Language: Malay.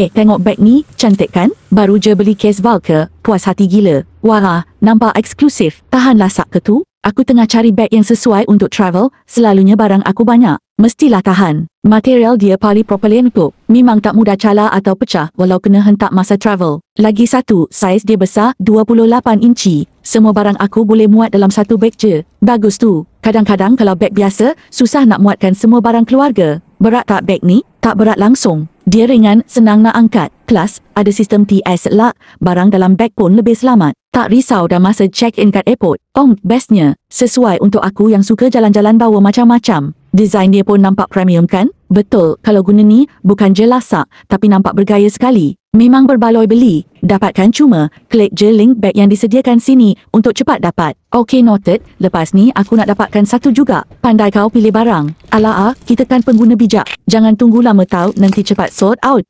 Tengok beg ni, cantik kan? Baru je beli kes Valker, puas hati gila. Wah, nampak eksklusif. Tahanlah sak ke tu? Aku tengah cari beg yang sesuai untuk travel, selalunya barang aku banyak. Mestilah tahan. Material dia polypropylene tu. Memang tak mudah cala atau pecah walau kena hentak masa travel. Lagi satu, saiz dia besar 28 inci. Semua barang aku boleh muat dalam satu beg je. Bagus tu. Kadang-kadang kalau beg biasa, susah nak muatkan semua barang keluarga. Berat tak beg ni? Tak berat langsung. Dia ringan, senang nak angkat. Plus, ada sistem TS lock, barang dalam beg pun lebih selamat. Tak risau dah masa check-in kat airport. Bestnya, sesuai untuk aku yang suka jalan-jalan bawa macam-macam. Desain dia pun nampak premium kan? Betul, kalau guna ni, bukan je lasak, tapi nampak bergaya sekali. Memang berbaloi beli. Dapatkan cuma, klik je link beg yang disediakan sini untuk cepat dapat. Okay, noted. Lepas ni, aku nak dapatkan satu juga. Pandai kau pilih barang. Alah, kita kan pengguna bijak. Jangan tunggu lama tau, nanti cepat sort out.